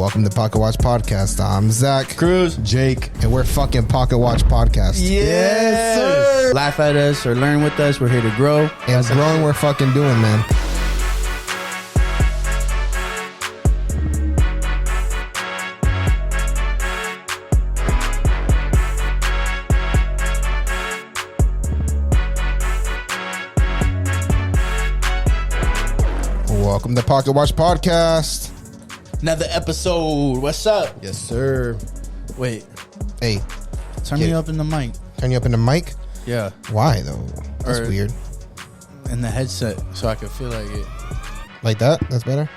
Welcome to Pocket Watch Podcast. I'm Zach, Cruz, Jake, and we're fucking Pocket Watch Podcast. Yes, sir. Laugh at us or learn with us. We're here to grow. And growing, we're fucking doing, man. Welcome to Pocket Watch Podcast. Another episode. What's up? Yes, sir. Wait. Hey. Turn me up in the mic. Turn you up in the mic? Yeah. Why, though? That's weird. In the headset so I can feel like it. Like that? That's better?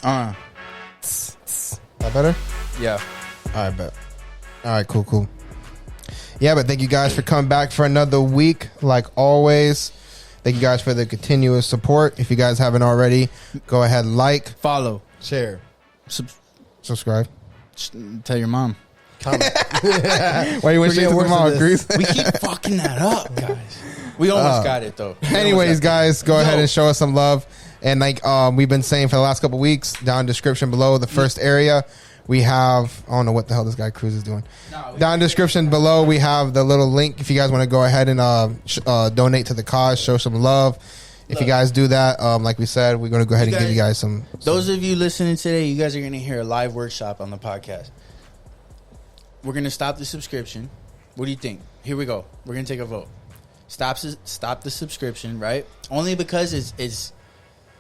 That better? Yeah. All right, bet. All right, cool. Yeah, but thank you guys for coming back for another week, like always. Thank you guys for the continuous support. If you guys haven't already, go ahead, like, follow, share, subscribe. Tell your mom. Comment. Why you went straight to the mom, Grease? We keep fucking that up, guys. We almost got it, though. Anyways, guys, go ahead and show us some love. And like we've been saying for the last couple weeks, down in the description below, the first area, we have, I don't know what the hell this guy Cruz is doing. Down in the description below, we have the little link. If you guys want to go ahead and donate to the cause, show some love. If you guys do that, like we said, we're going to go ahead and give you guys some. Those of you listening today, you guys are going to hear a live workshop on the podcast. We're going to stop the subscription. What do you think? Here we go. We're going to take a vote. Stop the subscription, right? Only because it's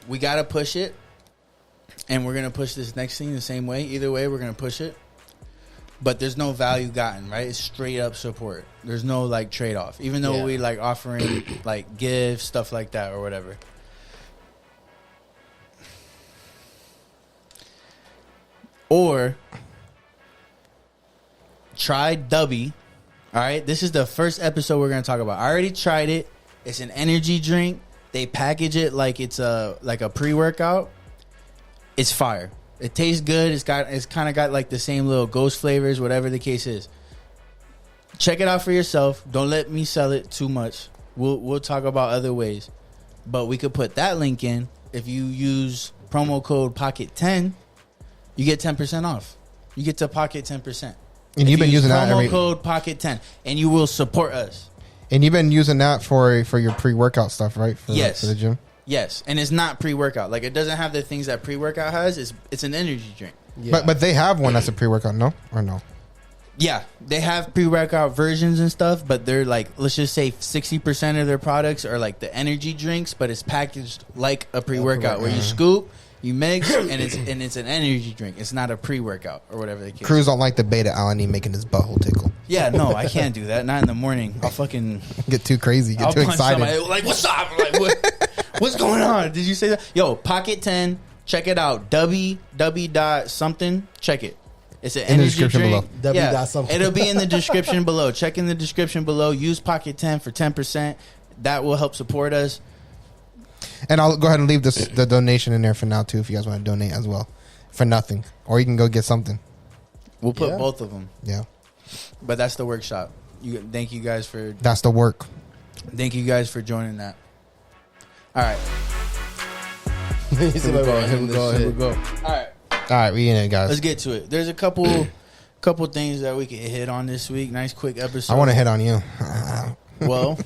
we got to push it. And we're going to push this next thing the same way. Either way, we're going to push it. But there's no value gotten, right? It's straight up support. There's no, like, trade-off. Even though we, like, offering, like, gifts, stuff like that or whatever. Or try Dubby. All right? This is the first episode we're going to talk about. I already tried it. It's an energy drink. They package it like it's a pre-workout. It's fire. It tastes good. It's kind of got like the same little ghost flavors, whatever the case is. Check it out for yourself. Don't let me sell it too much. We'll talk about other ways. But we could put that link in. If you use promo code Pocket10, you get 10% off. You get to pocket 10%. And you've been using that promo code Pocket10, and you will support us. And you've been using that for your pre-workout stuff, right? Yes. For the gym. Yes, and it's not pre-workout. Like, it doesn't have the things that pre-workout has. It's an energy drink. Yeah. But they have one that's a pre-workout, no? Or no? Yeah, they have pre-workout versions and stuff, but they're like, let's just say 60% of their products are like the energy drinks, but it's packaged like a pre-workout where you scoop, you mix, and it's an energy drink. It's not a pre-workout or whatever the case. Cruz don't like the beta alanine making his butthole tickle. Yeah, no, I can't do that. Not in the morning. I'll fucking get too crazy, get too excited. Like, what's up? Like, what's going on? Did you say that? Yo, Pocket 10, check it out. W something. Check it. It's an energy drink. Below. Something. It'll be in the description below. Check in the description below. Use Pocket 10 for 10%. That will help support us. And I'll go ahead and leave the donation in there for now too, if you guys want to donate as well, for nothing, or you can go get something. We'll put both of them. Yeah. But that's the workshop. Thank you guys for. That's the work. Thank you guys for joining that. All right. Here we go. All right, we in it, guys. Let's get to it. There's a couple things that we can hit on this week. Nice quick episode. I want to hit on you. Well,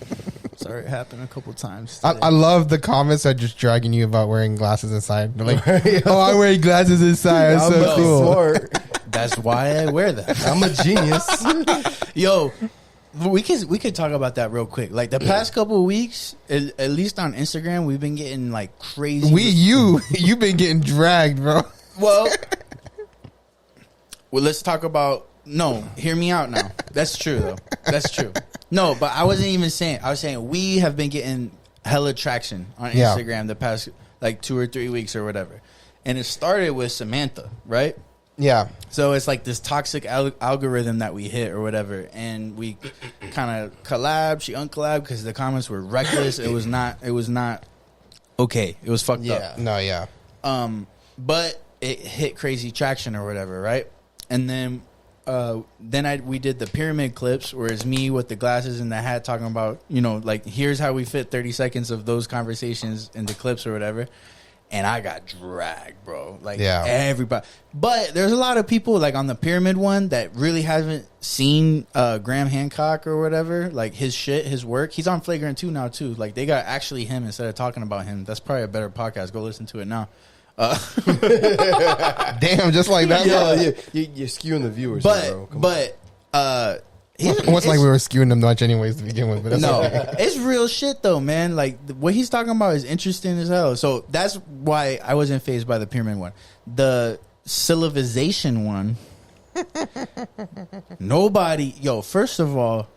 sorry, it happened a couple times. I love the comments that are just dragging you about wearing glasses inside. They're like, oh, I'm wearing glasses inside. I'm so cool. Smart. That's why I wear them. I'm a genius. Yo, we could talk about that real quick. Like the past couple of weeks, at least on Instagram, we've been getting like crazy. You've been getting dragged, bro. Well, let's talk about. No, hear me out now. That's true though. That's true. No, but I wasn't even saying. I was saying we have been getting hella traction on Instagram the past like 2 or 3 weeks or whatever, and it started with Samantha, right? Yeah. So it's like this toxic algorithm that we hit or whatever, and we kind of collabed. She uncollabed because the comments were reckless. It was not okay. It was fucked up. No, yeah. But it hit crazy traction or whatever, right? And then we did the pyramid clips where it's me with the glasses and the hat talking about, like, here's how we fit 30 seconds of those conversations into clips or whatever. and I got dragged, bro. Like everybody. But there's a lot of people like on the pyramid one that really haven't seen Graham Hancock or whatever, like his work. He's on Flagrant 2 now too. Like they got actually him instead of talking about him. That's probably a better podcast. Go listen to it now. Damn, just like that. You're skewing the viewers. Almost like we were skewing them much anyways to begin with. But that's okay. It's real shit though, man. Like what he's talking about is interesting as hell. So that's why I wasn't fazed by the pyramid one. The syllabization one. Nobody, first of all,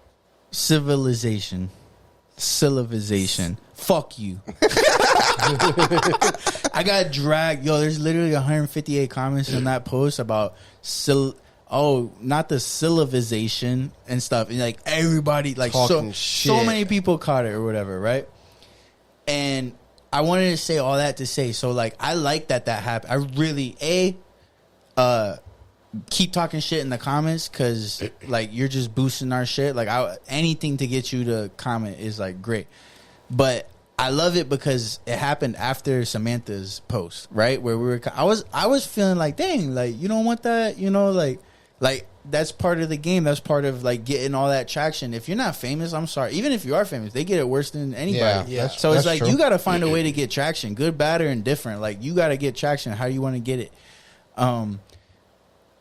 civilization, syllabization. Fuck you. I got dragged. There's literally 158 comments in that post about not the syllabization and stuff. And like everybody, like so many people caught it or whatever, right? And I wanted to say all that to say, so like I like that happened. I really keep talking shit in the comments because like you're just boosting our shit. Like anything to get you to comment is like great, but I love it because it happened after Samantha's post, right? Where I was feeling like, dang, like you don't want that, like that's part of the game. That's part of like getting all that traction. If you're not famous, I'm sorry. Even if you are famous, they get it worse than anybody. Yeah. So it's like true. You got to find a way to get traction, good, bad, or indifferent. Like you got to get traction. How do you want to get it? And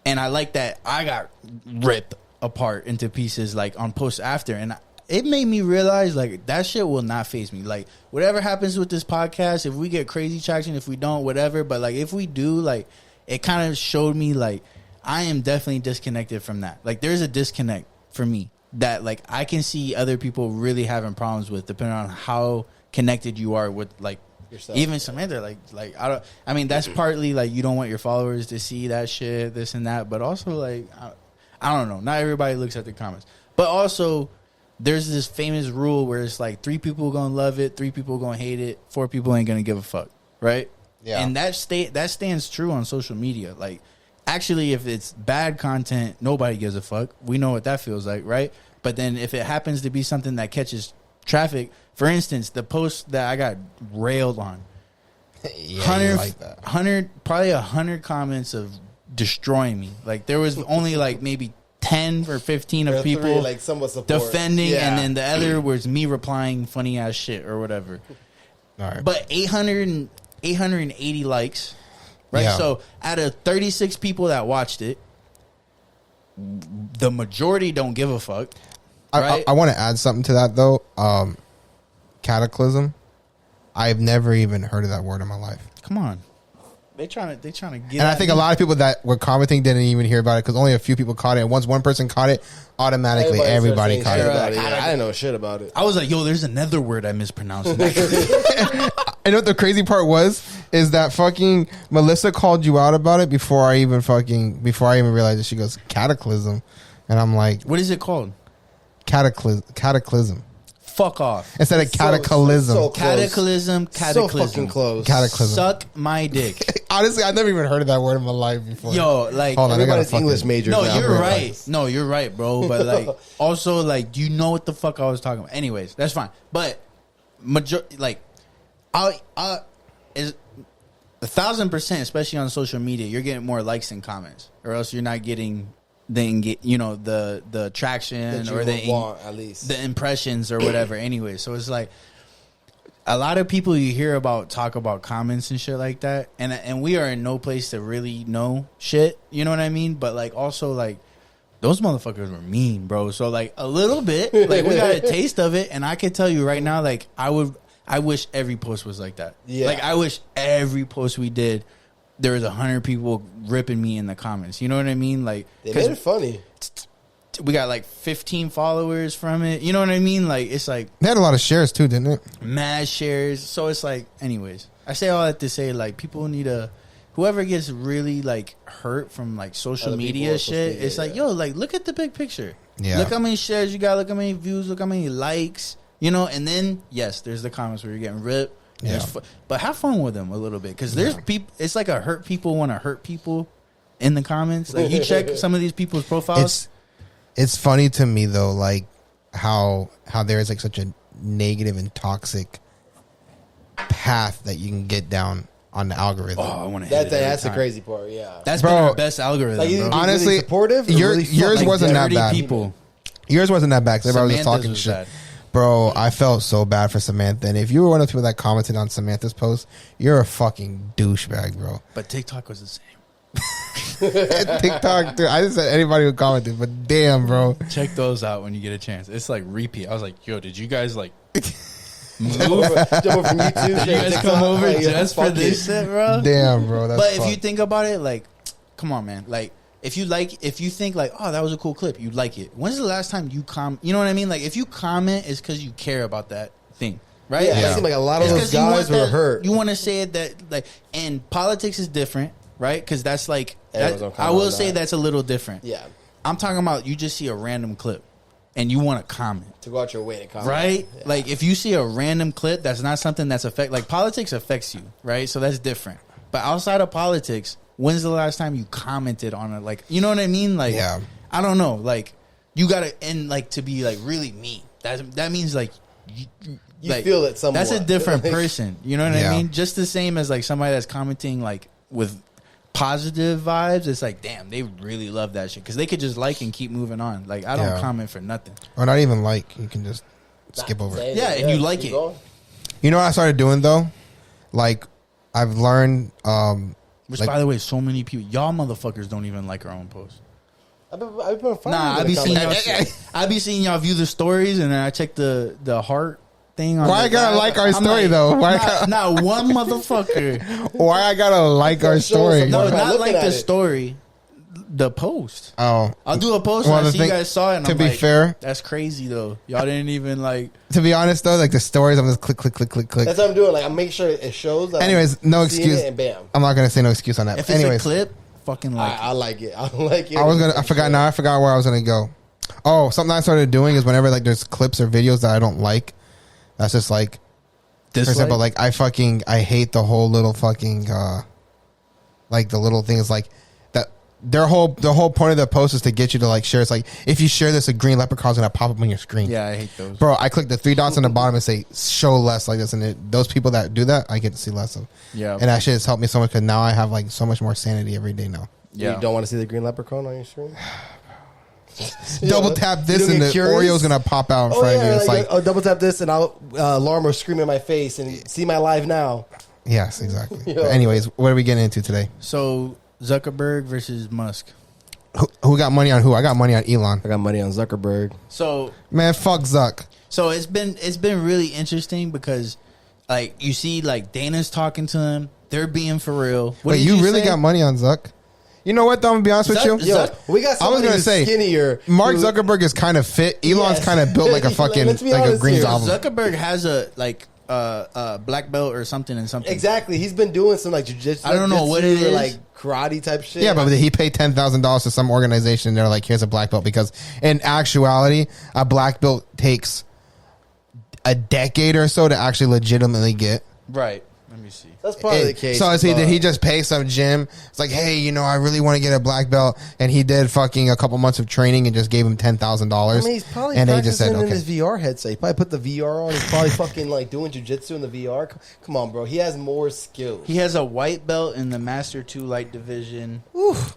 I like that I got ripped apart into pieces like on posts after, and it made me realize like that shit will not faze me. Like whatever happens with this podcast, if we get crazy traction, if we don't, whatever. But like if we do, like it kind of showed me like I am definitely disconnected from that. Like there's a disconnect for me that like I can see other people really having problems with, depending on how connected you are with like yourself. Even Samantha, like I mean that's partly like you don't want your followers to see that shit, this and that, but also like I don't know. Not everybody looks at the comments, but also there's this famous rule where it's like 3 people gonna love it, 3 people gonna hate it, 4 people ain't gonna give a fuck, right? Yeah. And that stands true on social media. Like actually, if it's bad content, nobody gives a fuck. We know what that feels like, right? But then if it happens to be something that catches traffic, for instance, the post that I got railed on, 100 comments of destroying me. Like there was only like maybe 10 or 15 of people like defending, and then the other was me replying funny ass shit or whatever. All right. But 880 likes, right? Yeah. So out of 36 people that watched it, the majority don't give a fuck. Right? I want to add something to that though. Cataclysm. I've never even heard of that word in my life. Come on. They trying to get. And I think a lot of people that were commenting didn't even hear about it because only a few people caught it. And once one person caught it, automatically everybody caught it. I didn't know shit about it. I was like, there's another word I mispronounced. And what the crazy part is that fucking Melissa called you out about it before I even realized it. She goes, cataclysm. And I'm like, what is it called? Cataclysm. Fuck off. Instead of cataclysm. So cataclysm. So fucking close. Cataclysm. Suck my dick. Honestly, I've never even heard of that word in my life before. Like hold on, everybody's English major. No, you're right. No, you're right, bro. But like, also, like, do you know what the fuck I was talking about? Anyways, that's fine. But is 1,000%, especially on social media, you're getting more likes and comments, or else you're not getting the traction or at least the impressions or whatever. Anyway, so it's like a lot of people you hear about talk about comments and shit like that, and we are in no place to really know shit. You know what I mean? But like also like those motherfuckers were mean, bro. So like a little bit, like we got a taste of it, and I can tell you right now, like I wish every post was like that. Yeah. Like I wish every post we did, there was 100 people ripping me in the comments. You know what I mean? Like they made it funny. We got like 15 followers from it. You know what I mean? Like it's like they had a lot of shares too, didn't it? Mad shares. So it's like, anyways, I say all that to say like people need to. Whoever gets really like hurt from like social media shit, it's like like look at the big picture. Yeah. Look how many shares you got. Look how many views. Look how many likes. You know, and then yes, there's the comments where you're getting ripped. Yeah. But have fun with them a little bit because there's people. It's like a hurt people want to hurt people in the comments. Like you check some of these people's profiles. It's funny to me though, like how there is like such a negative and toxic path that you can get down on the algorithm. Oh, I want to hit That's the crazy part. Yeah, that's Bro, been our best algorithm. like, bro. honestly, really supportive. yours wasn't that bad. People. Yours wasn't that bad. 'Cause everybody was Samantha's talking was shit. bad. Bro, I felt so bad for Samantha. And if you were one of the people that commented on Samantha's post, you're a fucking douchebag, bro. But TikTok was the same. TikTok, dude. I just said anybody who commented, but damn, bro. Check those out when you get a chance. It's like repeat. I was like, yo, did you guys like move? Jump over from YouTube. Did you guys come over just for this shit, bro? Damn, bro. That's But if fucked. you think about it, like, come on, man. Like, if you think like, oh, that was a cool clip, you like it. When's the last time you you know what I mean? Like, if you comment, it's because you care about that thing, right? Yeah, Yeah. it seemed like a lot of those 'cause you guys want were that- hurt. You want to say it that, like, and politics is different, right? Because that's like, Everyone's that, gonna comment I will on say that. that's a little different. Yeah, I'm talking about you just see a random clip and you want to comment. to go out your way to comment. Right? Yeah. Like, if you see a random clip, that's not something that's like, politics affects you, right? So that's different. But outside of politics, when's the last time you commented on it? Like, you know what I mean? Like, Yeah. I don't know. Like, you gotta, and like, to be like really mean. That means like, You feel it somewhat. That's a different Like, person. You know what Yeah. I mean? Just the same as like somebody that's commenting like with positive vibes. It's like, damn, they really love that shit because they could just like and keep moving on. Like, I don't Yeah. comment for nothing. Or not even like. You can just skip over it. Yeah, and you like keep it. going. You know what I started doing, though? Like, I've learned... Which, like- by the way, so many people, y'all motherfuckers don't even like our own posts. I've been fine. Nah, I be seeing y'all view the stories, and then I check the heart thing. On Why the I gotta back. like our I'm story, though? Why not one motherfucker. Why I gotta like our Show story? some No, Why am I not looking like at the it? story. The post. Oh. I'll do a post Well, and I the see thing- you guys saw it. And to I'm be like, fair- that's crazy though. Y'all didn't even like. To be honest, though, like the stories, I'm just click. That's what I'm doing. Like I make sure it shows. That Anyways, I'm no seeing excuse. it and bam. I'm not gonna say no excuse on that. If But it's anyways, a clip, fucking like. I like it. I like it. I forgot. Now I forgot where I was gonna go. Oh, something I started doing is whenever like there's clips or videos that I don't like, that's just like, for example, like I hate the whole little fucking like the little things like that. The whole point of the post is to get you to like share. It's like if you share this, a green leprechaun's gonna pop up on your screen. Yeah, I hate those. Bro, I click the 3 dots on the bottom and say show less like this, and those people that do that, I get to see less of. Yeah. And that shit has helped me so much because now I have like so much more sanity every day now. Yeah. You don't want to see the green leprechaun on your screen? Double tap this You don't and get the curious? Oreo's gonna pop out in Oh front of you. yeah, It's like oh, double tap this and I'll alarm or scream in my face and see my live now. yes, exactly. Yeah. But anyways, what are we getting into today? So Zuckerberg versus Musk. Who got money on who? I got money on Elon. I got money on Zuckerberg. So Man, fuck Zuck. it's been really interesting because like you see like Dana's talking to him. They're being for real. What Wait, did you really say? got money on Zuck? You know what, though? I'm gonna be honest with you. Yo, we got I was somebody gonna who's say, skinnier. Mark who- Zuckerberg is kind of fit. Elon's Yes. kind of built like a fucking Let's be like a honest green here. goblin. Zuckerberg has a like black belt or something and something. Exactly. He's been doing some like jujitsu. I don't know what it or, is. like karate type shit. Yeah, but he paid $10,000 to some organization. And they're like, "Here's a black belt." Because in actuality, a black belt takes a decade or so to actually legitimately get. Right. Let me see. that's probably the case. So did but- he just pay some gym? It's like, hey, I really want to get a black belt, and he did fucking a couple months of training and just gave him $10,000. I mean, he's probably and they practicing just said, in okay. his VR headset. He probably put the VR on. He's probably fucking like doing jujitsu in the VR. Come on, bro. He has more skills. He has a white belt in the Master 2 Light Division.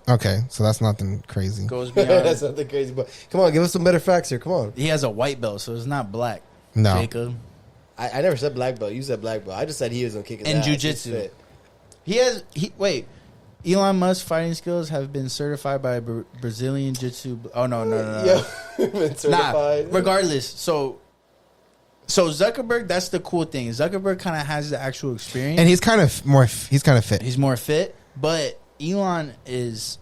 Okay, so that's nothing crazy. Goes That's beyond. nothing crazy. But come on, give us some better facts here. Come on. He has a white belt, so it's not black. No. Jacob. I never said black belt. You said black belt. I just said he was gonna kick his And ass. He's jujitsu. fit. Wait. Elon Musk's fighting skills have been certified by Brazilian Jiu-Jitsu. Oh no. Yeah, been certified. Nah, regardless. So Zuckerberg, that's the cool thing. Zuckerberg kind of has the actual experience. And he's kind of fit. He's more fit, but Elon is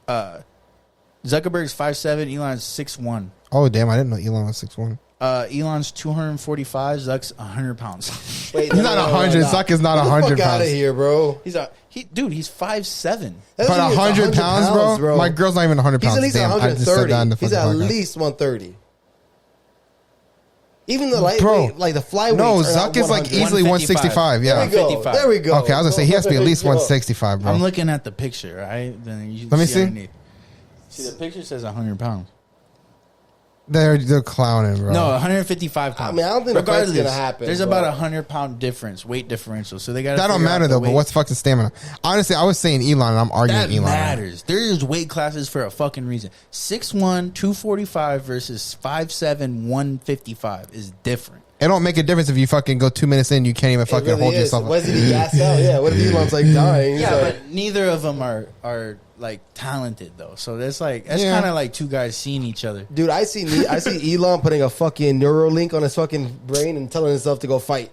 Zuckerberg's 5'7", Elon's 6'1". Oh damn, I didn't know Elon was 6'1". Elon's 245, Zuck's 100 pounds. Wait, He's not 100. Zuck is not 100 Fuck out of pounds. here, bro. He's 5'7". That But doesn't mean 100 it's pounds, bro? My girl's not even 100 He's pounds. at least Damn, I just said 130. that in the He's fucking at podcast. least 130. Even the lightweight, Bro, like the flyweights. No, are Zuck at is like 100. easily 165. Yeah. There we go. 155. There we go. Okay, I was gonna say he has to be at least Yo. 165, bro. I'm looking at the picture, right? Then you Let me see. underneath. See, the picture says 100 pounds. They're clowning, bro. No, 155 pounds. I mean, I don't think the fight's gonna happen. There's about 100-pound difference, weight differential. So they got that don't matter though. But what's fucking stamina? Honestly, I was saying Elon, and I'm arguing that Elon. That matters. There's weight classes for a fucking reason. 6'1", 245 versus 5'7", 155 is different. It don't make a difference if you fucking go 2 minutes in, you can't even fucking hold yourself. What if he gassed out? Yeah. What if Elon's like dying? Yeah, but neither of them are like talented though. So that's kind of like two guys seeing each other. Dude, I see Elon putting a fucking Neuralink on his fucking brain and telling himself to go fight.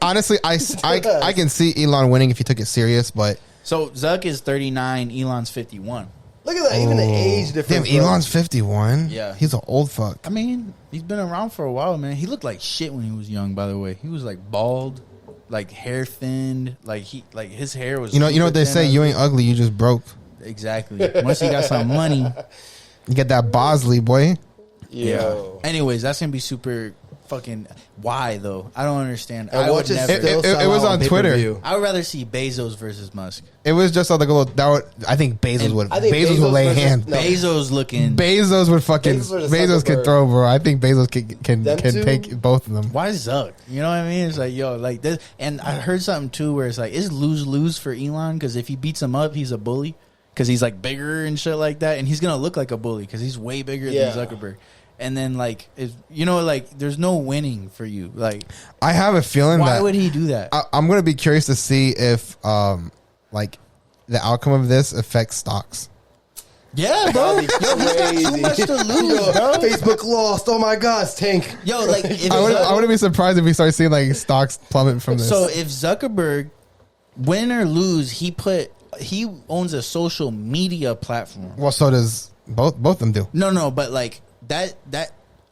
Honestly, I can see Elon winning if he took it serious, but so Zuck is 39, Elon's 51. Look at that, even the age difference. Damn, Elon's 51. Yeah, he's an old fuck. I mean, he's been around for a while, man. He looked like shit when he was young. By the way, he was like bald. Like hair thinned, like his hair was. You know what they say? You ain't ugly, you just broke. Exactly. Once he got some money, you get that Bosley, boy. Yeah. Anyways, that's gonna be super fucking. Why though? I don't understand. And I would never. It was on Twitter. I would rather see Bezos versus Musk. It was just like a little. I think Bezos would. Bezos would lay hands. No. Bezos looking. Bezos would fucking. Bezos can throw, bro. I think Bezos can take both of them. Why Zuck? You know what I mean? It's like like this. And I heard something too where it's like it's lose for Elon because if he beats him up, he's a bully because he's like bigger and shit like that, and he's gonna look like a bully because he's way bigger than Zuckerberg. And then, there's no winning for you. Like, I have a feeling why would he do that? I'm going to be curious to see if, the outcome of this affects stocks. Yeah, bro. Yo, he's got too much to lose, bro. Facebook lost. Oh my God, tank. Yo, like, I wouldn't be surprised if we start seeing like stocks plummet from this. So if Zuckerberg, win or lose, he owns a social media platform. Well, so does both of them do. No, but like. That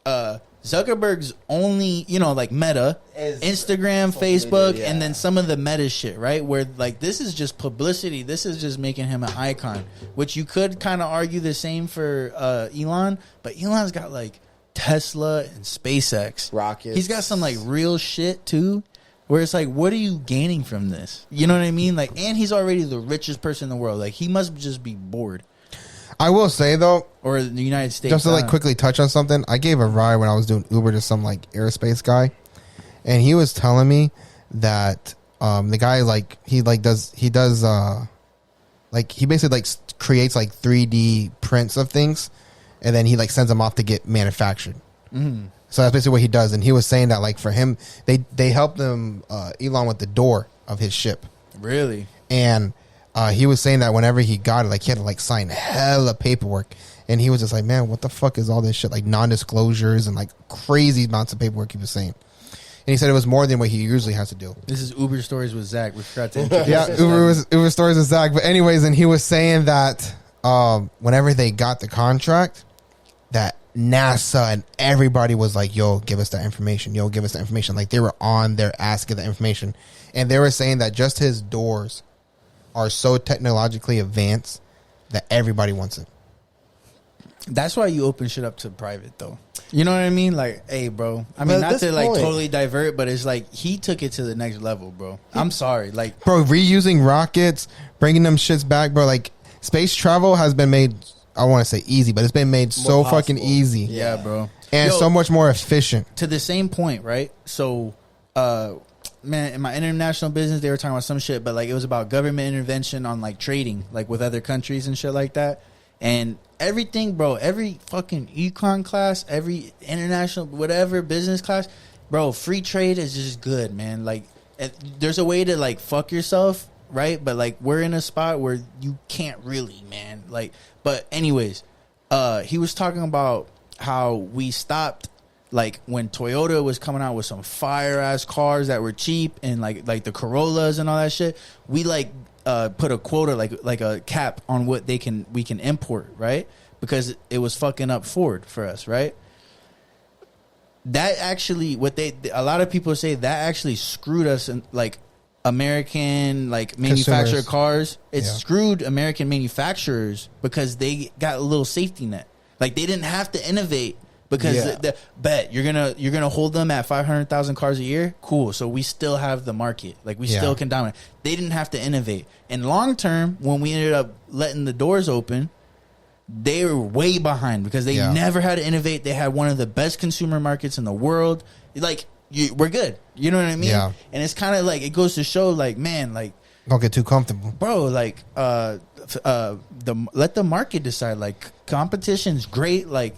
Zuckerberg's only, like Meta, Instagram, Facebook, and then some of the Meta shit, right? Where like this is just publicity. This is just making him an icon, which you could kind of argue the same for Elon, but Elon's got like Tesla and SpaceX. Rockets. He's got some like real shit too. Where it's like, what are you gaining from this? You know what I mean? Like, and he's already the richest person in the world. Like, he must just be bored. I will say though, or the United States. Just to quickly touch on something, I gave a ride when I was doing Uber to some like aerospace guy, and he was telling me that the guy he basically creates like 3D prints of things, and then he sends them off to get manufactured. Mm. So that's basically what he does. And he was saying that like for him, they helped him Elon with the door of his ship. Really, and. He was saying that whenever he got it, he had to sign hella paperwork, and he was just like, "Man, what the fuck is all this shit? Like non-disclosures and crazy amounts of paperwork." He was saying, and he said it was more than what he usually has to do. This is Uber Stories with Zach. We forgot to introduce. Yeah, Uber Stories with Zach. But anyways, and he was saying that whenever they got the contract, that NASA and everybody was like, "Yo, give us that information. Yo, give us that information." Like they were on their ass to get that information, and they were saying that just his doors are so technologically advanced that everybody wants it. That's why you open shit up to private, though. You know what I mean? Like, hey, bro. I mean, not to totally divert, but it's like he took it to the next level, bro. I'm sorry, bro, reusing rockets, bringing them shits back, bro. Like, space travel has been made. I want to say easy, but it's been made so fucking easy. Yeah, bro, and so much more efficient. To the same point, right? So, man, in my international business, they were talking about some shit, but it was about government intervention on trading, with other countries and shit like that. And everything, bro, every fucking econ class, every international, whatever business class, bro, free trade is just good, man. There's a way to fuck yourself, right? But we're in a spot where you can't really, man. But anyways, he was talking about how we stopped. When Toyota was coming out with some fire ass cars that were cheap and like the Corollas and all that shit, we put a quota like a cap on what we can import, right? Because it was fucking up Ford for us, right? That actually a lot of people say that actually screwed us in American manufactured cars. It screwed American manufacturers because they got a little safety net. They didn't have to innovate. Because bet you're gonna hold them at 500,000 cars a year. Cool. So we still have the market. We still can dominate. They didn't have to innovate. And long term, when we ended up letting the doors open, they were way behind because they never had to innovate. They had one of the best consumer markets in the world. Like, we're good. You know what I mean? Yeah. And it's kind of like, it goes to show, like, man, like, don't get too comfortable, bro. Like, let the market decide. Like, competition's great. Like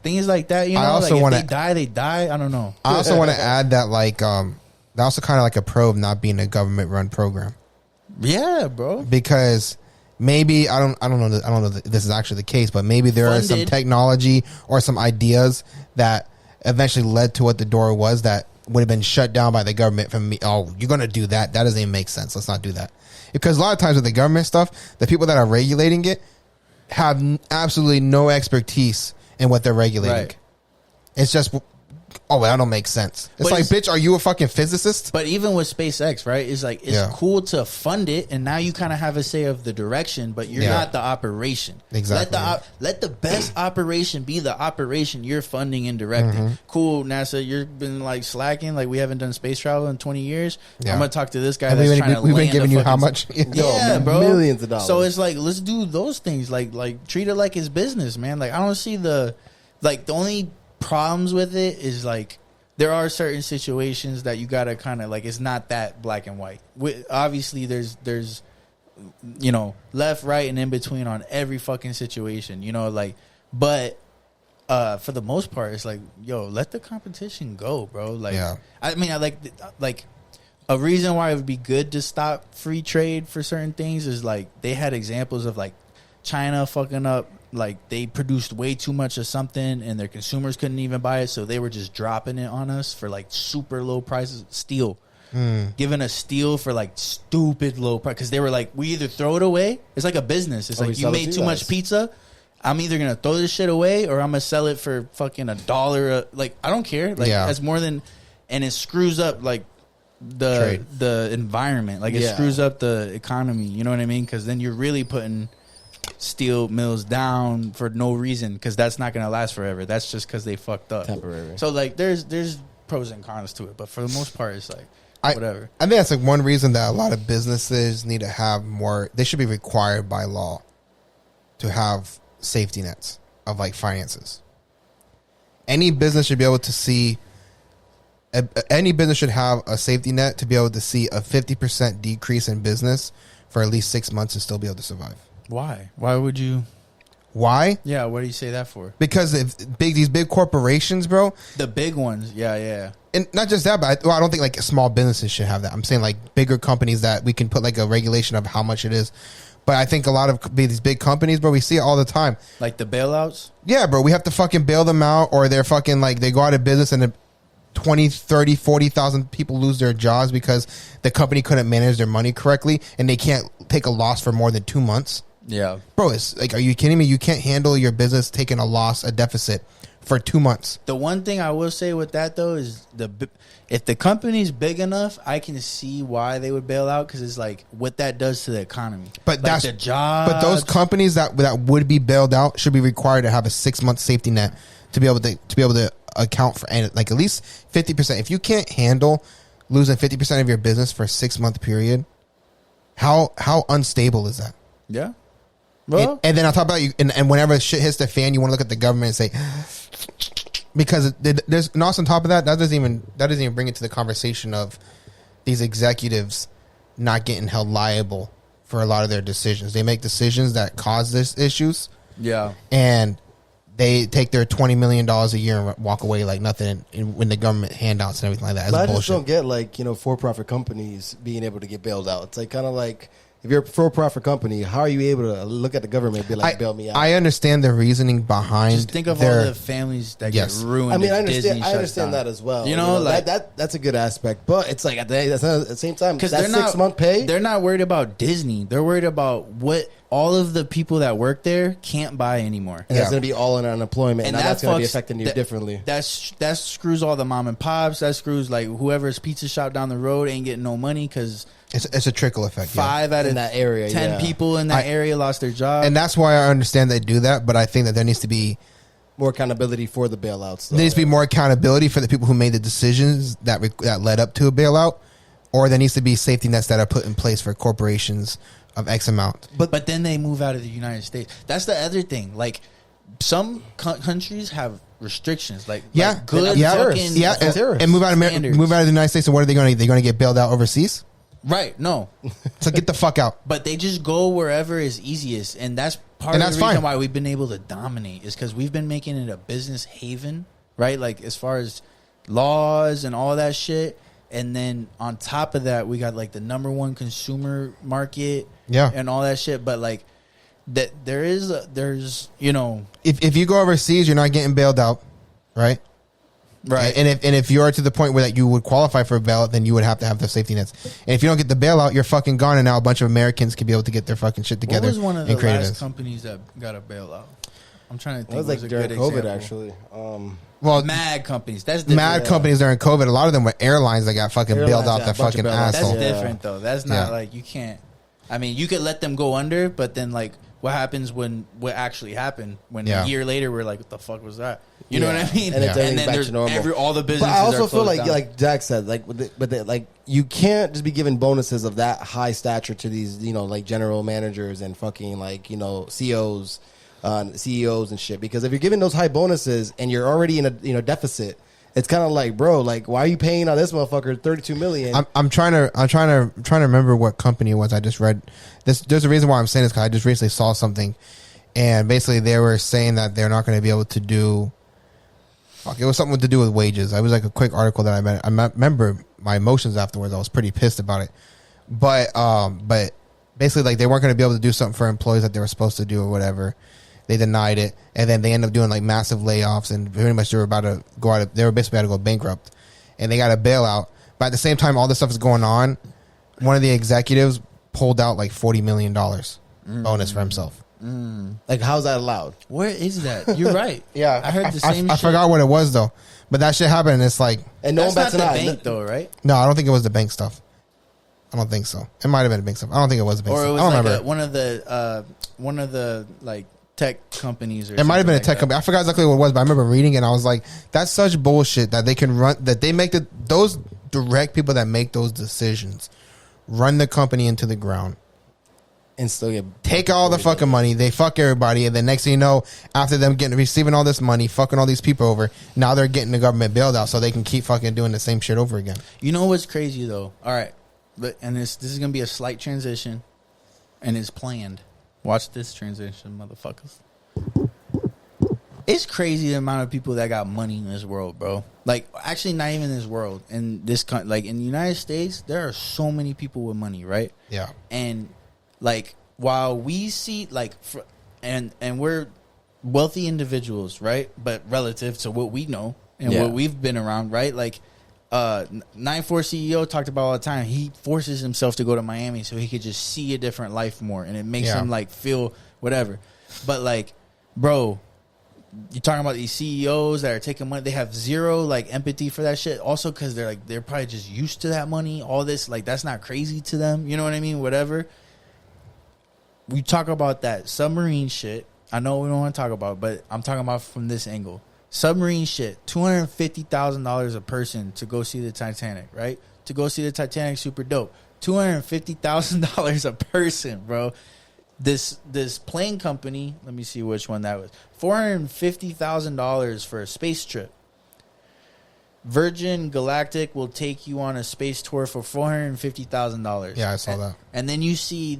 things like that. You know, I also like, wanna, if they die, they die. I don't know. I also want to add that, like, that also kind of like a pro of not being a government run program. Yeah, bro. Because maybe I don't know that this is actually the case, but maybe there is some technology or some ideas that eventually led to what the door was that would have been shut down by the government from me. Oh, you're going to do that? That doesn't even make sense. Let's not do that. Because a lot of times with the government stuff, the people that are regulating it have absolutely no expertise in what they're regulating. Right. It's just, oh, that don't make sense. It's like, bitch, are you a fucking physicist? But even with SpaceX, right? It's like, it's cool to fund it, and now you kind of have a say of the direction, but you're not the operation. Exactly. Let the best operation be the operation you're funding and directing. Cool, NASA, you've been like slacking, like we haven't done space travel in 20 years. I'm gonna talk to this guy that's trying to we've been giving you how much? Yeah, bro, millions of dollars. So it's like, let's do those things. Like treat it like it's business, man. Like, I don't see the only problems with it is, like, there are certain situations that you gotta kind of, like, it's not that black and white. Obviously there's you know, left, right, and in between on every fucking situation, you know, like, but for the most part it's like, yo, let the competition go, bro. Like, I mean, I like a reason why it would be good to stop free trade for certain things is, like, they had examples of, like, China fucking up. Like, they produced way too much of something and their consumers couldn't even buy it, so they were just dropping it on us for, like, super low prices. Steel, giving us steel for, like, stupid low price, because they were like, we either throw it away. It's like a business. It's like, you made too much pizza, I'm either gonna throw this shit away or I'm gonna sell it for fucking $1. Like, I don't care. Like, that's more than, and it screws up, like, the environment. Like, it screws up the economy. You know what I mean? Because then you're really putting steel mills down for no reason, because that's not going to last forever. That's just because they fucked up. Temporary. So, like, there's pros and cons to it, but for the most part, it's like, whatever. I think that's, like, one reason that a lot of businesses need to have more. They should be required by law to have safety nets of, like, finances. Any business should be able to see. Any business should have a safety net to be able to see a 50% decrease in business for at least 6 months and still be able to survive. Why? Why would you? Why? Yeah, what do you say that for? Because if these big corporations, bro. The big ones, yeah. And not just that, but I don't think, like, small businesses should have that. I'm saying, like, bigger companies that we can put, like, a regulation of how much it is. But I think a lot of these big companies, bro, we see it all the time. Like the bailouts? Yeah, bro, we have to fucking bail them out, or they're fucking, like, they go out of business and 20, 30, 40,000 people lose their jobs because the company couldn't manage their money correctly and they can't take a loss for more than 2 months. Yeah. Bro, it's like, are you kidding me? You can't handle your business taking a loss, a deficit for 2 months. The one thing I will say with that, though, is if the company's big enough, I can see why they would bail out, because it's like what that does to the economy. But like that's the jobs. But those companies that would be bailed out should be required to have a 6 month safety net to be able to account for, and, like, at least 50%. If you can't handle losing 50% of your business for a 6 month period, how unstable is that? Yeah. Well, and then on top of that, and whenever shit hits the fan, you want to look at the government and say, because there's, and also on top of that doesn't even bring it to the conversation of these executives not getting held liable for a lot of their decisions. They make decisions that cause this issues. Yeah. And they take their $20 million a year and walk away like nothing when the government handouts and everything like that. But I just don't get, like, you know, for-profit companies being able to get bailed out. It's like kind of like, if you're a for-profit company, how are you able to look at the government and be like, bail me out? I understand the reasosoning behind. Just think of all the families that get ruined. I mean, I understand that as well. You know, like that's a good aspect. But it's like at the same time, because that 6 month pay, they're not worried about Disney. They're worried about what all of the people that work there can't buy anymore. And that's going to be all in unemployment, and that's going to be affecting you differently. That screws all the mom and pops. That screws, like, whoever's pizza shop down the road ain't getting no money because it's a trickle effect. 5 out of that area, 10 people in that area lost their job, and that's why I understand they do that. But I think that there needs to be more accountability for the bailouts. There needs to be more accountability for the people who made the decisions that led up to a bailout, or there needs to be safety nets that are put in place for corporations of X amount. But then they move out of the United States. That's the other thing. Like some countries have restrictions. Like good fucking and move out of the United States. And what are they going to? They're going to get bailed out overseas. Right? No. So get the fuck out. But they just go wherever is easiest, and that's part of the reason why we've been able to dominate is because we've been making it a business haven, right? Like as far as laws and all that shit. And then on top of that, we got like the #1 consumer market, and all that shit. But like that, there's if you go overseas, you're not getting bailed out, right? Right. And if you're to the point where that you would qualify for a bailout, then you would have to have the safety nets. And if you don't get the bailout, you're fucking gone. And now a bunch of Americans could be able to get their fucking shit together. What was one of the last companies that got a bailout? I'm trying to think. It was like during COVID, actually. Well, mad companies. That's different. Mad companies during COVID. A lot of them were airlines that got fucking bailed out. Their fucking asshole. That's different though. That's not like you can't. I mean, you could let them go under, but then like, what happens when what actually happened? When a year later we're like, what the fuck was that? You know what I mean? And then there's all the businesses. But I also feel like Jack said, like you can't just be giving bonuses of that high stature to these, like general managers and fucking like CEOs. CEOs and shit, because if you're giving those high bonuses and you're already in a deficit, it's kind of like, bro, like why are you paying on this motherfucker $32 million? I'm trying to remember what company it was. I just read this. There's a reason why I'm saying this because I just recently saw something, and basically they were saying that they're not going to be able to do. Fuck, it was something to do with wages. It was like a quick article that I read. I remember my emotions afterwards. I was pretty pissed about it, but basically like they weren't going to be able to do something for employees that they were supposed to do or whatever. They denied it, and then they ended up doing like massive layoffs, and pretty much they were about to go out. They were basically about to go bankrupt, and they got a bailout. But at the same time, all this stuff is going on. One of the executives pulled out like $40 million bonus for himself. Like, how's that allowed? Where is that? You're right. Yeah, I heard the same. I forgot what it was though, but that shit happened. And it's like, and no one bats an eye. Bank though, right? No, I don't think it was the bank stuff. I don't think so. It might have been the bank stuff. I don't think it was the bank stuff. Or it was I don't like remember. one of the like tech companies, or it might have been a tech company. I forgot exactly what it was, but I remember reading it and I was like, that's such bullshit that they can run, that they make those direct people that make those decisions run the company into the ground and still take all the fucking money. They fuck everybody, and then next thing you know, after them receiving all this money, fucking all these people over, now they're getting the government bailed out so they can keep fucking doing the same shit over again. You know what's crazy though? All right, this is gonna be a slight transition, and it's planned. Watch this transition, motherfuckers. It's crazy the amount of people that got money in this world, bro. Like, actually, not even this world. In this, like in the United States, there are so many people with money, right? Yeah. And like, while we see like, and we're wealthy individuals, right? But relative to what we know and what we've been around, right? Like, 94 CEO talked about all the time. He forces himself to go to Miami so he could just see a different life more, and it makes him like feel whatever. But like, bro, you're talking about these CEOs that are taking money. They have zero like empathy for that shit. Also, because they're probably just used to that money. All this, like, that's not crazy to them. You know what I mean? Whatever. We talk about that submarine shit. I know we don't want to talk about it, but I'm talking about from this angle. Submarine shit, $250,000 a person to go see the Titanic, right? To go see the Titanic, super dope. $250,000 a person, bro. This plane company, let me see which one that was. $450,000 for a space trip. Virgin Galactic will take you on a space tour for $450,000. Yeah, I saw that. And then you see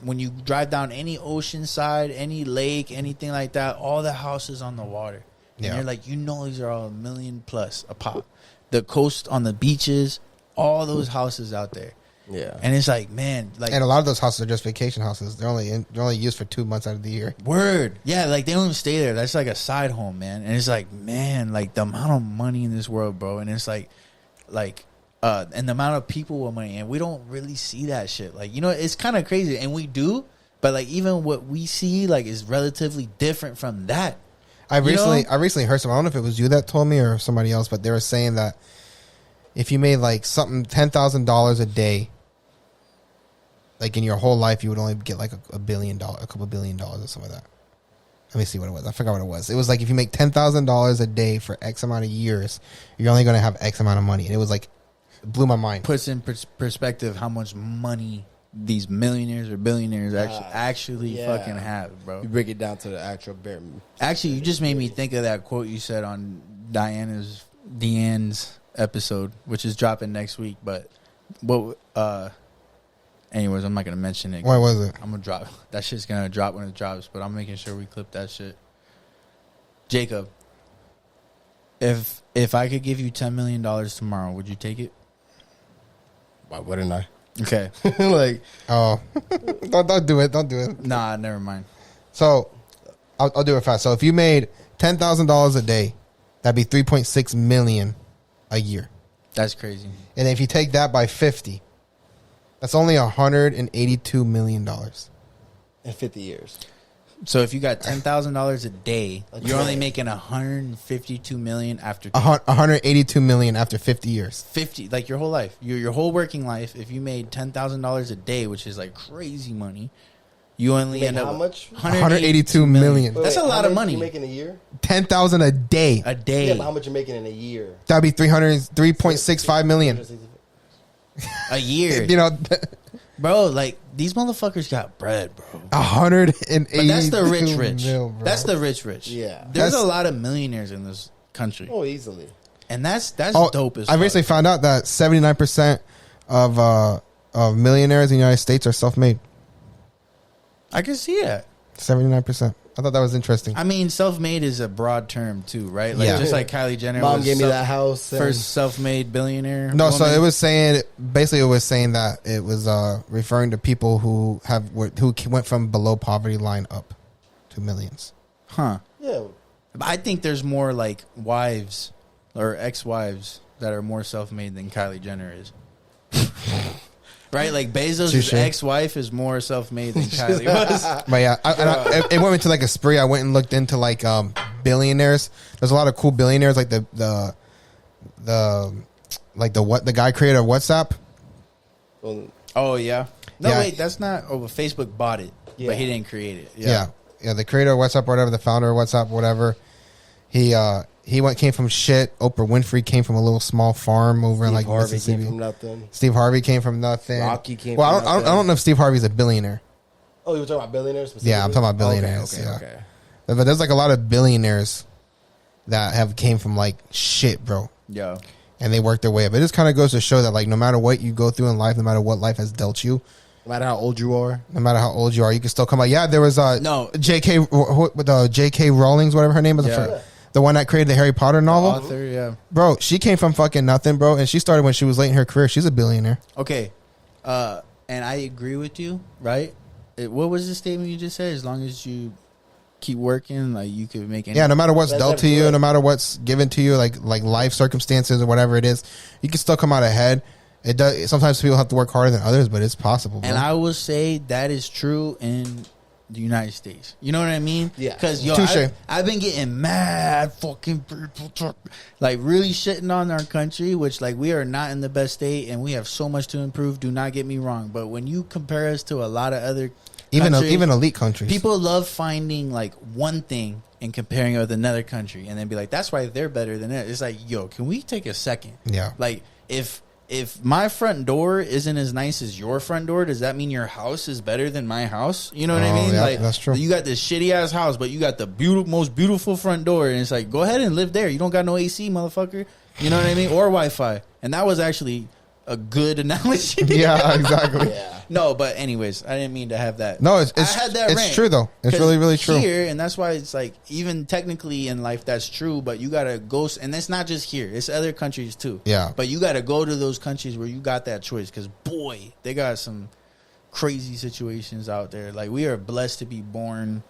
when you drive down any ocean side, any lake, anything like that, all the houses on the water. And you're like, these are all $1 million plus a pop. The coast on the beaches, all those houses out there. Yeah. And it's like, man, like, and a lot of those houses are just vacation houses. They're only used for 2 months out of the year. Word. Yeah, like, they don't even stay there. That's like a side home, man. And it's like, man, like, the amount of money in this world, bro. And it's like and the amount of people with money, and we don't really see that shit. Like, it's kind of crazy, and we do, but like, even what we see, like, is relatively different from that. I recently heard something. I don't know if it was you that told me or somebody else, but they were saying that if you made like something $10,000 a day, like in your whole life, you would only get like a couple $1 billion or something like that. Let me see what it was. I forgot what it was. It was like if you make $10,000 a day for X amount of years, you're only going to have X amount of money. And it was like, it blew my mind. Puts in perspective how much money these millionaires or billionaires actually fucking have, bro. You break it down to the actual bare. Actually, you just made me think of that quote you said on Deanne's episode, which is dropping next week. But anyways, I'm not gonna mention it. What was it? I'm gonna drop that shit's gonna drop when it drops, but I'm making sure we clip that shit. Jacob, if I could give you $10 million tomorrow, would you take it? Why wouldn't I? Okay. Like, oh, don't do it. Don't do it. Nah, never mind. So, I'll do it fast. So, if you made $10,000 a day, that'd be $3.6 million a year. That's crazy. And if you take that by 50, that's only $182 million. in 50 years. So if you got $10,000 a day, you're only making $152 million after $182 million after 50 years. 50, like your whole life, your whole working life. If you made $10,000 a day, which is like crazy money, you only end up how much? $182 million. That's a lot of money. You making a year? $10,000 a day. A day. Yeah, but how much you making in a year? That'd be $3.65 million. A year. You know, bro, like these motherfuckers got bread, bro. 180. But that's the rich. Mil, bro. That's the rich. Yeah. There's a lot of millionaires in this country. Oh, easily. And that's dope as fuck. I recently found out that 79% of millionaires in the United States are self-made. I can see that. 79%. I thought that was interesting. I mean, self-made is a broad term too, right? Like Yeah. just like Kylie Jenner. Mom was gave me that house. first self-made billionaire. No, woman. so it was saying that it was referring to people who went from below poverty line up to millions. Huh. Yeah. But I think there's more like wives or ex-wives that are more self-made than Kylie Jenner is. Right? Like Bezos' ex-wife is more self-made than Kylie was. But yeah, it went into like a spree. I went and looked into like billionaires. There's a lot of cool billionaires, like the guy creator of WhatsApp. Oh yeah. No, Yeah. wait, that's not. Oh, but Facebook bought it, but he didn't create it. Yeah. The creator of WhatsApp, or whatever, the founder of WhatsApp, whatever. He came from shit. Oprah Winfrey came from a little small farm over in like Mississippi. Came from nothing. Steve Harvey came from nothing. Rocky came. Well, from I don't know if Steve Harvey's a billionaire. Oh, you were talking about billionaires? Yeah, I'm talking about billionaires. Okay. But there's like a lot of billionaires that came from like shit, bro. Yeah. And they worked their way up. It just kind of goes to show that like no matter what you go through in life, no matter what life has dealt you, no matter how old you are, you can still come out. Yeah, there was J.K. Rowling's, whatever her name is. The one that created the Harry Potter novel. The author, yeah. Bro, she came from fucking nothing, bro. And she started when she was late in her career. She's a billionaire. Okay. And I agree with you, right? What was the statement you just said? As long as you keep working, like you could make any... Yeah, no matter what's dealt to you, no matter what's given to you, like life circumstances or whatever it is, you can still come out ahead. It does. Sometimes people have to work harder than others, but it's possible, bro. And I will say that is true in the United States. You know what I mean? Yeah. Because I've been getting mad fucking people like really shitting on our country, which like we are not in the best state and we have so much to improve. Do not get me wrong, but when you compare us to a lot of other even elite countries, people love finding like one thing and comparing it with another country, and then be like, "That's why they're better than it." It's like, yo, can we take a second? Yeah. Like if my front door isn't as nice as your front door, does that mean your house is better than my house? You know what I mean? Yeah, like that's true. You got this shitty ass house, but you got the most beautiful front door, and it's like, go ahead and live there. You don't got no AC, motherfucker. You know what I mean? Or Wi-Fi. And that was actually a good analogy. Yeah, exactly. Yeah. No, but anyways, I didn't mean to have that. No, I had that it's rant true though. It's really, really true. Here, and that's why it's like even technically in life that's true, but you gotta go, and it's not just here; it's other countries too. Yeah. But you gotta go to those countries where you got that choice, because boy, they got some crazy situations out there. Like we are blessed to be born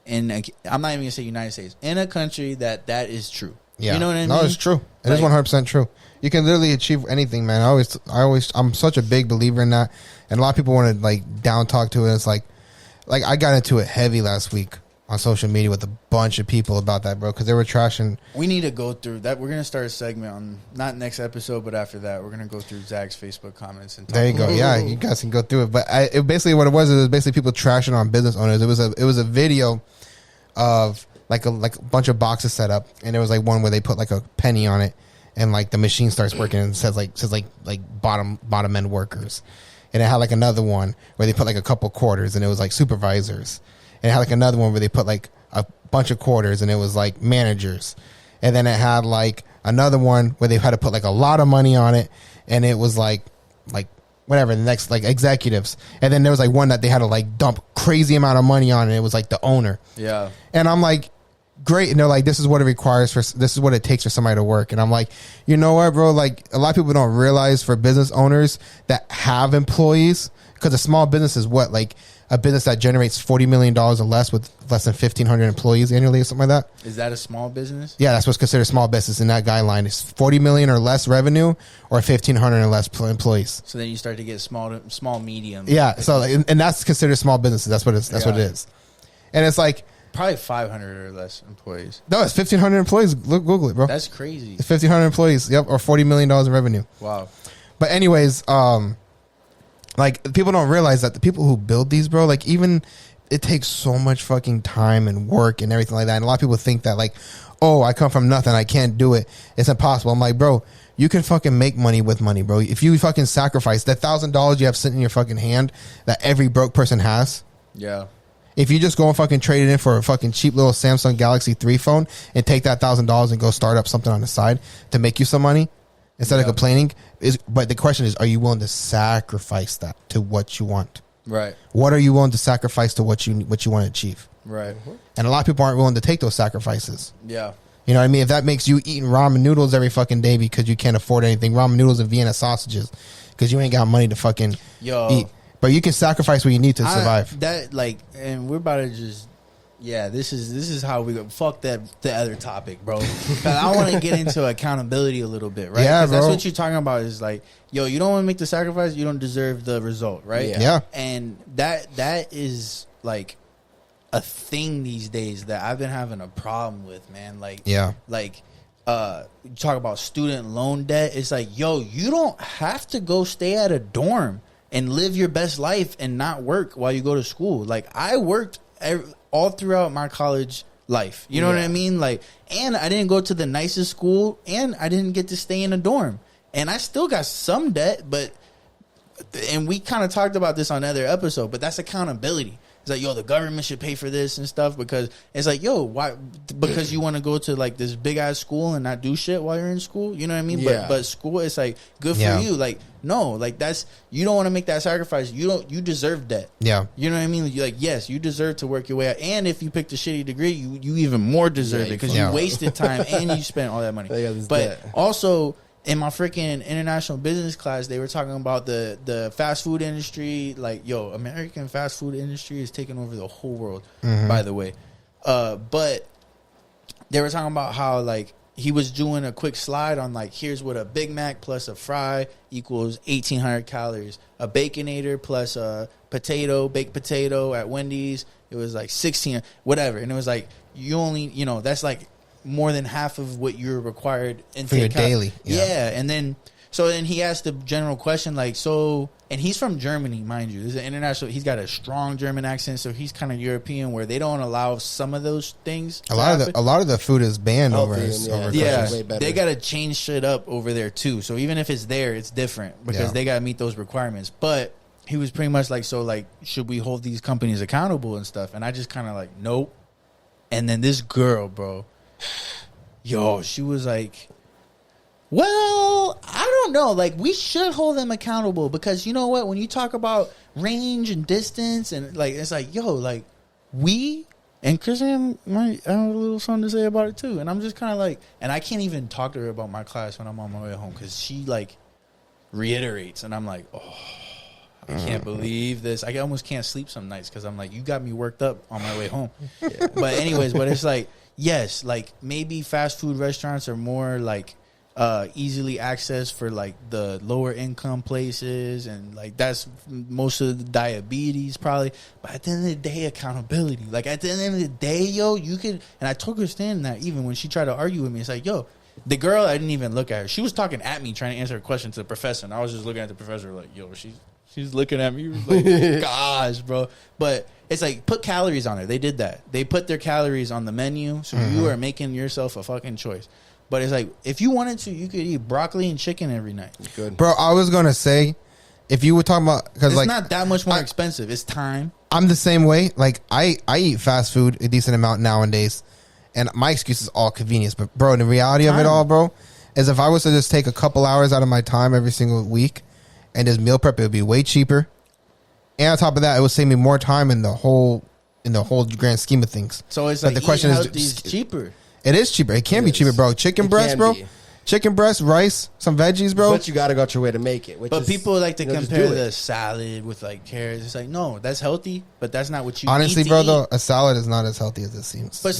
in. I'm not even gonna say United States, in a country that is true. Yeah. You know what I mean? No, it's true. It is 100% true. You can literally achieve anything, man. I'm such a big believer in that. And a lot of people want to like down talk to it. It's like I got into it heavy last week on social media with a bunch of people about that, bro, because they were trashing. We need to go through that. We're gonna start a segment on not next episode, but after that, we're gonna go through Zach's Facebook comments and talk. There you go. Yeah, you guys can go through it. But basically what it was basically people trashing on business owners. It was a video of like a bunch of boxes set up, and there was like one where they put like a penny on it, and like the machine starts working and says like bottom end workers. and it had like another one where they put like a couple quarters and it was like supervisors, and it had like another one where they put like a bunch of quarters and it was like managers, and then it had like another one where they had to put like a lot of money on it and it was like whatever the next like executives, and then there was like one that they had to like dump crazy amount of money on and it was like the owner. Yeah. And I'm like, great. And they're like, this is what it requires for, this is what it takes for somebody to work. And I'm like, you know what, bro? Like, a lot of people don't realize for business owners that have employees, because a small business is what, like a business that generates $40 million or less with less than 1,500 employees annually or something like that. Is that a small business? Yeah, that's what's considered small business in that guideline. It's 40 million or less revenue or 1,500 or less employees. So then you start to get small, medium. Yeah. So, and that's considered small businesses. That's what it's, that's what it is. And it's like, probably 500 or less employees. no, it's 1,500 employees. Look, Google it, bro. That's crazy. It's 1,500 employees. Yep. Or $40 million in revenue. Wow. But anyways, like people don't realize that the people who build these, bro, like even it takes so much fucking time and work and everything like that. And a lot of people think that like, oh, I come from nothing, I can't do it, it's impossible. I'm like, bro, you can fucking make money with money, bro. If you fucking sacrifice that $1,000 you have sitting in your fucking hand that every broke person has. Yeah. If you just go and fucking trade it in for a fucking cheap little Samsung Galaxy 3 phone and take that $1,000 and go start up something on the side to make you some money instead of complaining, but the question is, are you willing to sacrifice that to what you want? Right. What are you willing to sacrifice to what you want to achieve? Right. And a lot of people aren't willing to take those sacrifices. Yeah. You know what I mean? If that makes you eating ramen noodles every fucking day because you can't afford anything, ramen noodles and Vienna sausages because you ain't got money to fucking eat. But you can sacrifice what you need to survive. That like, and we're about to just, yeah. This is how we go. Fuck the other topic, bro. 'Cause I want to get into accountability a little bit, right? Yeah, bro. That's what you're talking about. Is like, yo, you don't want to make the sacrifice, you don't deserve the result, right? Yeah. And that is like a thing these days that I've been having a problem with, man. Like, Yeah. like. You talk about student loan debt. It's like, yo, you don't have to go stay at a dorm and live your best life and not work while you go to school. Like, I worked all throughout my college life. You know what I mean? Like, and I didn't go to the nicest school, and I didn't get to stay in a dorm, and I still got some debt. But, and we kind of talked about this on another episode, but that's accountability. It's like, yo, the government should pay for this and stuff, because it's like, yo, why? Because you want to go to like this big ass school and not do shit while you're in school. You know what I mean? Yeah. But school, it's like good for you. Like, no, like that's, you don't want to make that sacrifice. You deserve that. Yeah. You know what I mean? You're like, yes, you deserve to work your way out. And if you picked a shitty degree, you even more deserve it, because you wasted time and you spent all that money. But also, in my freaking international business class, they were talking about the fast food industry. Like, yo, American fast food industry is taking over the whole world, by the way. But they were talking about how, like, he was doing a quick slide on, like, here's what a Big Mac plus a fry equals 1,800 calories. A Baconator plus a baked potato at Wendy's, it was like 16, whatever. And it was like, you only, that's like more than half of what you're required for your daily. Yeah. And then, so then he asked the general question, like, so, and he's from Germany, mind you. This is an international, he's got a strong German accent, so he's kind of European, where they don't allow some of those things. A lot of the food is banned over. Yeah, they got to change shit up over there too. So even if it's there, it's different, because they got to meet those requirements. But he was pretty much like, so like, should we hold these companies accountable and stuff? And I just kind of like, nope. And then this girl, bro, yo, she was like, well, I don't know. Like, we should hold them accountable, because you know what? When you talk about range and distance, and like, it's like, yo, like, we and Christian might have a little something to say about it too. And I'm just kind of like, and I can't even talk to her about my class when I'm on my way home, because she like reiterates, and I'm like, oh, I can't believe this. I almost can't sleep some nights, because I'm like, you got me worked up on my way home. But anyways, but it's like, yes, like maybe fast food restaurants are more like easily accessed for like the lower income places, and like that's most of the diabetes probably. But at the end of the day, accountability. Like at the end of the day, yo, you could. And I told Christine that even when she tried to argue with me, it's like, yo, the girl, I didn't even look at her. She was talking at me, trying to answer a question to the professor, and I was just looking at the professor like, yo, she's looking at me like, gosh, bro. But it's like, put calories on it. They did that. They put their calories on the menu, so you are making yourself a fucking choice. But it's like, if you wanted to, you could eat broccoli and chicken every night. Good. Bro, I was going to say, if you were talking about, because It's like not that much more expensive. It's time. I'm the same way. Like I eat fast food a decent amount nowadays, and my excuse is all convenience. But bro, the reality of it all, bro, is if I was to just take a couple hours out of my time every single week and just meal prep, it would be way cheaper. And on top of that, it would save me more time in the whole grand scheme of things. So it's But like the question is cheaper. It is cheaper. It can be cheaper, bro. Chicken breast, bro. Chicken breast, rice, some veggies, bro. But you got to go out your way to make it. But people like to compare the salad with like carrots. It's like, no, that's healthy, but that's not what you honestly, need to bro. eat. Though a salad is not as healthy as it seems. But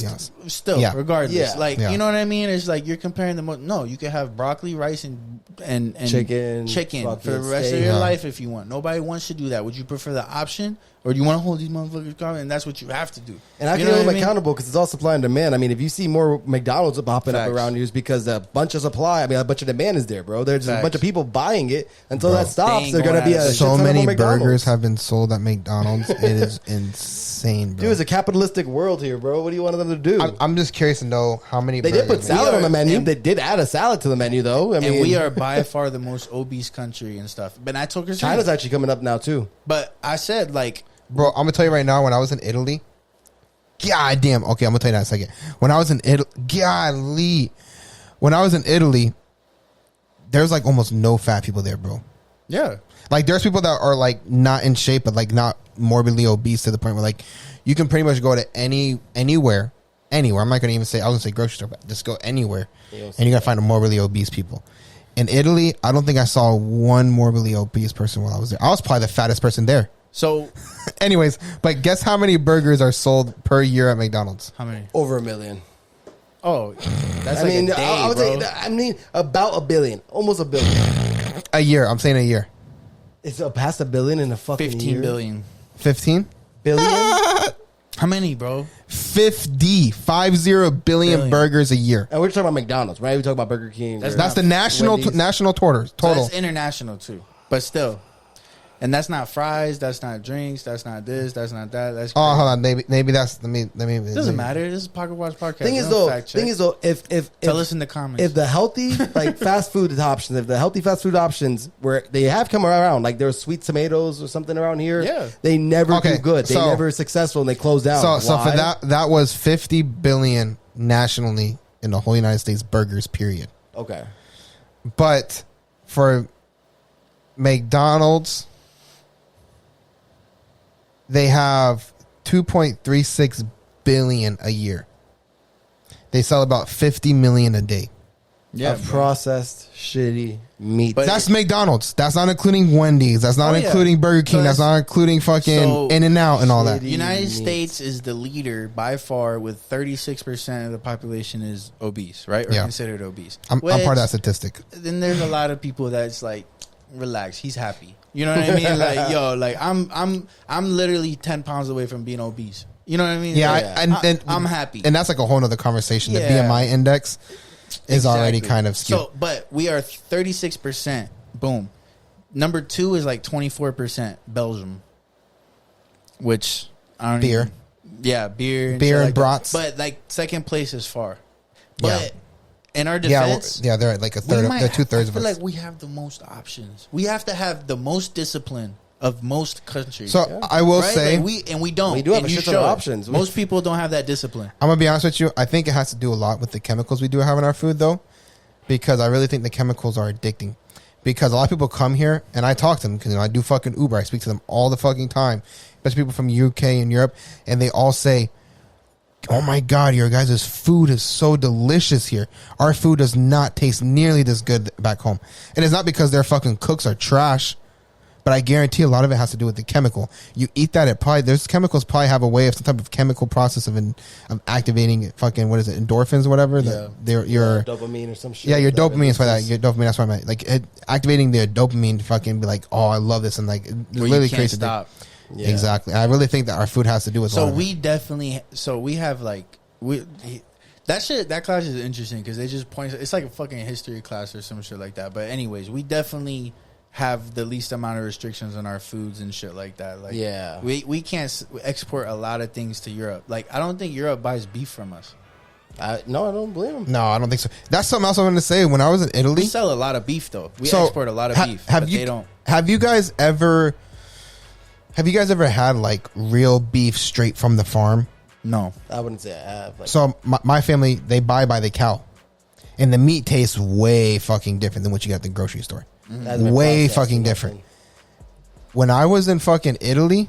still, regardless, you know what I mean. It's like you're comparing them. No, you can have broccoli, rice, and chicken for the rest of your life if you want. Nobody wants to do that. Would you prefer the option, or do you want to hold these motherfuckers accountable? And that's what you have to do. And I can hold them accountable because it's all supply and demand. I mean, if you see more McDonald's popping up around you, it's because a bunch of supply. I mean, a bunch of demand is there, bro. There's a bunch of people buying it. Until that stops, there's gonna be so many burgers have been sold at McDonald's. It is insane, bro. Dude, it's a capitalistic world here, bro. What do you want them to do? I'm just curious to know how many. They did put salad on the menu. They did add a salad to the menu, though. I mean, and we are by far the most obese country and stuff. But I told Christina, China's actually coming up now too. But I said, like, bro, I'm gonna tell you right now. When I was in Italy, god damn. Okay, I'm gonna tell you that in a second. When I was in Italy, golly, when I was in Italy, there's like almost no fat people there, bro. Yeah. Like there's people that are like not in shape, but like not morbidly obese to the point where like you can pretty much go to anywhere. I'm not gonna even say I was gonna say grocery store, but just go anywhere, and you're gonna find a morbidly obese people. In Italy, I don't think I saw one morbidly obese person while I was there. I was probably the fattest person there. So, anyways, but guess how many burgers are sold per year at McDonald's? How many? Over 1 million. Oh, that's I mean, a day, I would bro. say, I mean, about 1 billion, almost 1 billion. A year. I'm saying a year. It's past 1 billion in a fucking 15 year. billion. 15 billion. How many, bro? 50 billion burgers a year. And we're talking about McDonald's, right? We talk about Burger King. That's the national total. So that's international too, but still. And that's not fries. That's not drinks. That's not this. That's not that. That's crazy. Hold on. Maybe that's let me. Doesn't matter. This is Pocket Watch Podcast. Thing is though, if tell us in the comments if the healthy like fast food options, if the healthy fast food options where they have come around, like there was Sweet Tomatoes or something around here, they never do good. They never successful and they close down. So for that was 50 billion nationally in the whole United States burgers. Period. Okay, but for McDonald's, they have 2.36 billion a year. They sell about 50 million a day. Yeah, of processed shitty meat. But that's McDonald's. That's not including Wendy's. That's not including Burger King. That's not including fucking In-N-Out and all that. United States is the leader by far with 36% of the population is obese, right? Or considered obese. I'm part of that statistic. Then there's a lot of people that's like, relax, he's happy. You know what I mean? Like, yo, like I'm literally 10 pounds away from being obese. You know what I mean? Yeah, like, I'm happy. And that's like a whole nother conversation. The BMI index is already kind of skewed. So, but we are 36%. Boom. Number 2 is like 24% Belgium, which I don't beer. Beer and like brats. But like second place is far. But in our defense, they're like a third. They're 2/3 of us. I feel like we have the most options. We have to have the most discipline of most countries. So I will say, like we don't. We do have a shit ton of options. Most people don't have that discipline. I'm gonna be honest with you. I think it has to do a lot with the chemicals we do have in our food, though, because I really think the chemicals are addicting. Because a lot of people come here, and I talk to them because I do fucking Uber. I speak to them all the fucking time, especially people from UK and Europe, and they all say, "Oh my God, your guys' food is so delicious here. Our food does not taste nearly this good back home." And it's not because their fucking cooks are trash, but I guarantee a lot of it has to do with the chemical. You eat that, there's chemicals probably have a way of some type of chemical process of activating fucking, what is it, endorphins or whatever? Your dopamine or some shit. Yeah, your dopamine is for that. Your dopamine, that's what I meant. Like activating their dopamine to fucking be like, oh, I love this, and like really crazy. Stop. Yeah. Exactly. I really think that our food has to do with. So we definitely. So we have like that class is interesting because they just point. It's like a fucking history class or some shit like that. But anyways, we definitely have the least amount of restrictions on our foods and shit like that. Like, we can't export a lot of things to Europe. Like, I don't think Europe buys beef from us. No, I don't blame him. No, I don't think so. That's something else I wanted to say. When I was in Italy, We sell a lot of beef though. We So, export a lot of beef, but they don't. Have you guys ever had like real beef straight from the farm? No. I wouldn't say I have. Like, So my family, they buy by the cow, and the meat tastes way fucking different than what you get at the grocery store. hasn't been Way processed fucking or different. nothing. When I was in fucking Italy,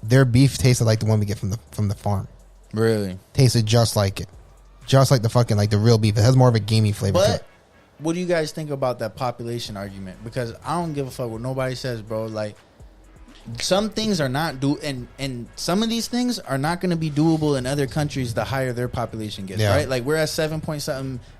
their beef tasted like the one we get from the farm. Really? Tasted just like it, just like the fucking like the real beef. It has more of a gamey flavor to But it. what do you guys think about that population argument? Because I don't give a fuck what nobody says, bro. Like, some things are not and some of these things are not going to be doable in other countries the higher their population gets, Yeah. right? Like, we're at 7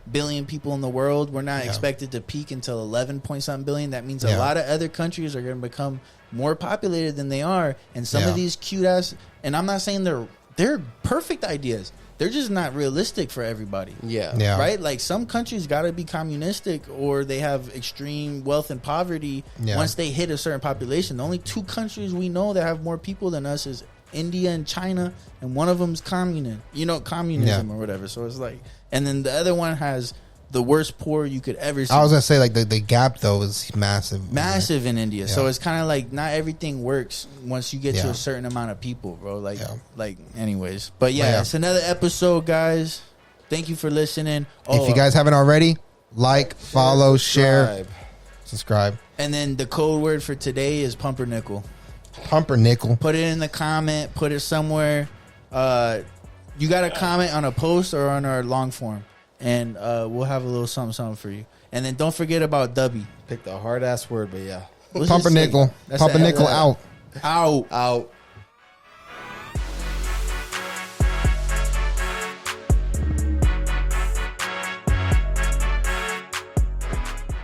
billion people in the world. We're not Yeah. expected to peak until 11 billion. That means a Yeah. lot of other countries are going to become more populated than they are, and some Yeah. of these cute ass, and I'm not saying they're perfect ideas. They're just not realistic for everybody. Yeah. Yeah. Right? Like, some countries got to be communistic or they have extreme wealth and poverty Yeah. once they hit a certain population. The only two countries we know that have more people than us is India and China, and one of them's communism Yeah. or whatever. So it's like, and then the other one has the worst poor you could ever see. I was gonna say like the gap though is massive. Massive in India. So Yeah. it's kind of like not everything works once you get to Yeah. a certain amount of people, bro. Like, Yeah. anyways. But yeah, it's another episode, guys. Thank you for listening. If you guys haven't already, like, follow, share, subscribe. And then the code word for today is pumpernickel. Pumpernickel. Put it in the comment. Put it somewhere. You got to comment on a post or on our long form, and we'll have a little something for you. And then don't forget about Dubby. Picked a hard ass word, but yeah. What's his Pumpernickel. thing? That's the Pumpernickel L. out. Out.